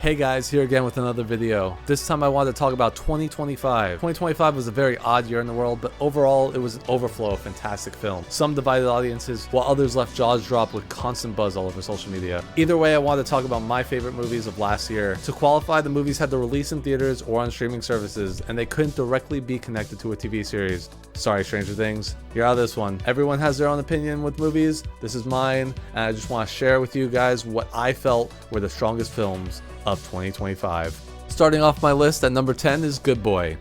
Hey guys, here again with another video. This time I wanted to talk about 2025. 2025 was a very odd year in the world, but overall it was an overflow of fantastic films. Some divided audiences, while others left jaws dropped with constant buzz all over social media. Either way, I wanted to talk about my favorite movies of last year. To qualify, the movies had to release in theaters or on streaming services, and they couldn't directly be connected to a TV series. Sorry, Stranger Things, you're out of this one. Everyone has their own opinion with movies. This is mine, and I just want to share with you guys what I felt were the strongest films of 2025. Starting off my list at number 10 is Good Boy.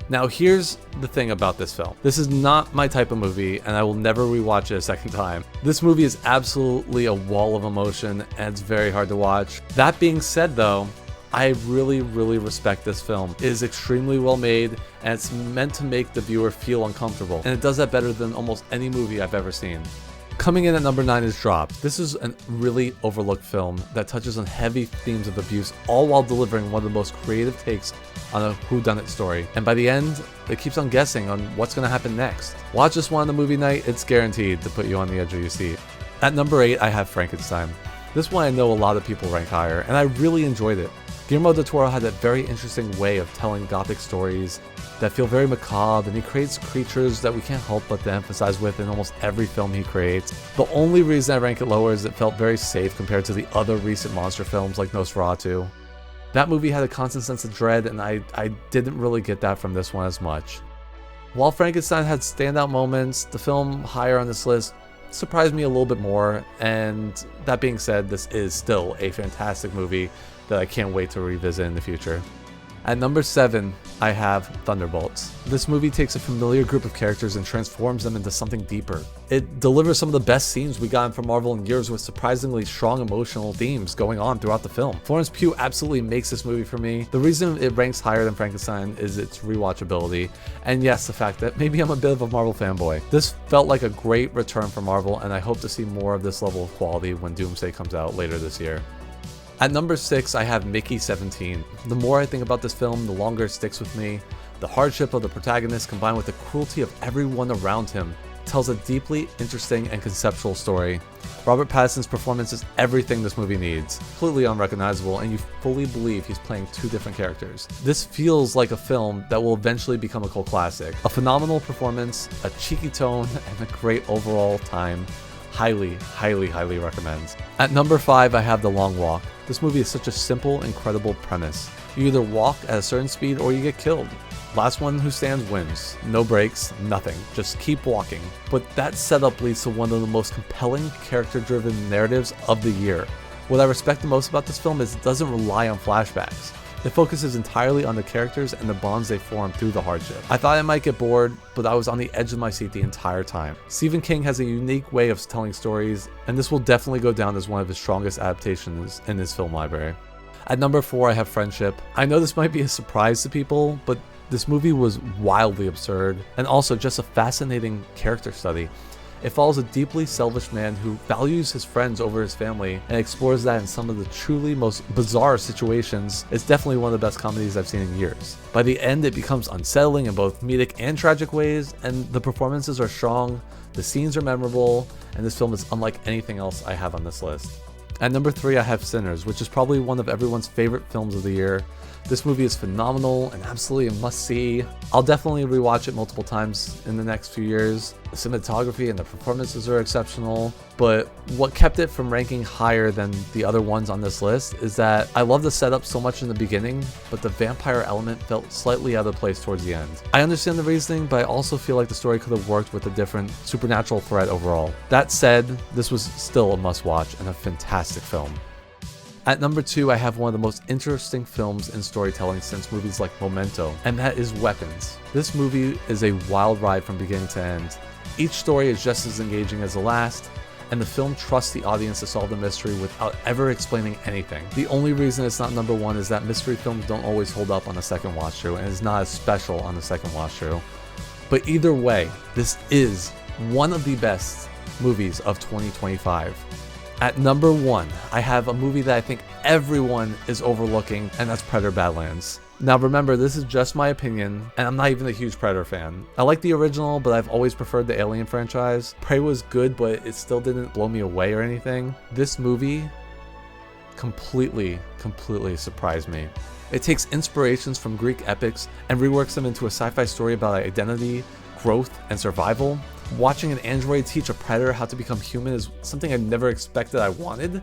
Now here's the thing about this film. This is not my type of movie, and I will never rewatch it a second time. This movie is absolutely a wall of emotion, and it's very hard to watch. That being said though, I really respect this film. It is extremely well made, and it's meant to make the viewer feel uncomfortable, and it does that better than almost any movie I've ever seen. Coming in at number 9 is Dropped. This is a really overlooked film that touches on heavy themes of abuse, all while delivering one of the most creative takes on a whodunit story. And by the end, it keeps on guessing on what's going to happen next. Watch this one on the movie night, it's guaranteed to put you on the edge of your seat. At number 8, I have Frankenstein. This one I know a lot of people rank higher, and I really enjoyed it. Guillermo del Toro had that very interesting way of telling gothic stories that feel very macabre, and he creates creatures that we can't help but to emphasize with in almost every film he creates. The only reason I rank it lower is it felt very safe compared to the other recent monster films like Nosferatu. That movie had a constant sense of dread, and I didn't really get that from this one as much. While Frankenstein had standout moments, the film higher on this list surprised me a little bit more, and that being said, this is still a fantastic movie that I can't wait to revisit in the future. At number 7, I have Thunderbolts. This movie takes a familiar group of characters and transforms them into something deeper. It delivers some of the best scenes we gotten from Marvel in years with surprisingly strong emotional themes going on throughout the film. Florence Pugh absolutely makes this movie for me. The reason it ranks higher than Frankenstein is its rewatchability, and yes, the fact that maybe I'm a bit of a Marvel fanboy. This felt like a great return for Marvel, and I hope to see more of this level of quality when Doomsday comes out later this year. At number 6, I have Mickey 17. The more I think about this film, the longer it sticks with me. The hardship of the protagonist combined with the cruelty of everyone around him tells a deeply interesting and conceptual story. Robert Pattinson's performance is everything this movie needs, completely unrecognizable, and you fully believe he's playing two different characters. This feels like a film that will eventually become a cult classic. A phenomenal performance, a cheeky tone, and a great overall time. Highly recommend. At number 5, I have The Long Walk. This movie is such a simple, incredible premise. You either walk at a certain speed or you get killed. Last one who stands wins. No breaks, nothing. Just keep walking. But that setup leads to one of the most compelling, character-driven narratives of the year. What I respect the most about this film is it doesn't rely on flashbacks. It focuses entirely on the characters and the bonds they form through the hardship. I thought I might get bored, but I was on the edge of my seat the entire time. Stephen King has a unique way of telling stories, and this will definitely go down as one of his strongest adaptations in his film library. At number 4, I have Friendship. I know this might be a surprise to people, but this movie was wildly absurd, and also just a fascinating character study. It follows a deeply selfish man who values his friends over his family and explores that in some of the truly most bizarre situations. It's definitely one of the best comedies I've seen in years. By the end, it becomes unsettling in both comedic and tragic ways, and the performances are strong, the scenes are memorable, and this film is unlike anything else I have on this list. At number 3, I have Sinners, which is probably one of everyone's favorite films of the year. This movie is phenomenal and absolutely a must-see. I'll definitely rewatch it multiple times in the next few years. The cinematography and the performances are exceptional, but what kept it from ranking higher than the other ones on this list is that I love the setup so much in the beginning, but the vampire element felt slightly out of place towards the end. I understand the reasoning, but I also feel like the story could have worked with a different supernatural threat overall. That said, this was still a must-watch and a fantastic film. At number 2, I have one of the most interesting films in storytelling since movies like Memento, and that is Weapons. This movie is a wild ride from beginning to end. Each story is just as engaging as the last, and the film trusts the audience to solve the mystery without ever explaining anything. The only reason it's not number 1 is that mystery films don't always hold up on a second watch through, and is not as special on the second watch through. But either way, this is one of the best movies of 2025. At number 1, I have a movie that I think everyone is overlooking, and that's Predator Badlands. Now remember, this is just my opinion, and I'm not even a huge Predator fan. I like the original, but I've always preferred the Alien franchise. Prey was good, but it still didn't blow me away or anything. This movie completely surprised me. It takes inspirations from Greek epics and reworks them into a sci-fi story about identity, growth, and survival. Watching an android teach a predator how to become human is something I never expected I wanted,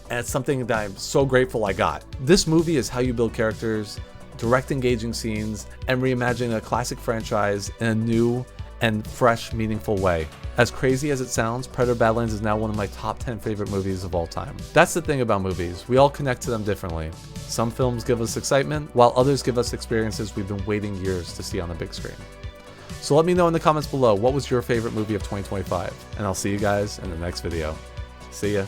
and it's something that I'm so grateful I got. This movie is how you build characters, direct engaging scenes, and reimagining a classic franchise in a new and fresh, meaningful way. As crazy as it sounds, Predator Badlands is now one of my top 10 favorite movies of all time. That's the thing about movies, we all connect to them differently. Some films give us excitement, while others give us experiences we've been waiting years to see on the big screen. So let me know in the comments below, what was your favorite movie of 2025? And I'll see you guys in the next video. See ya.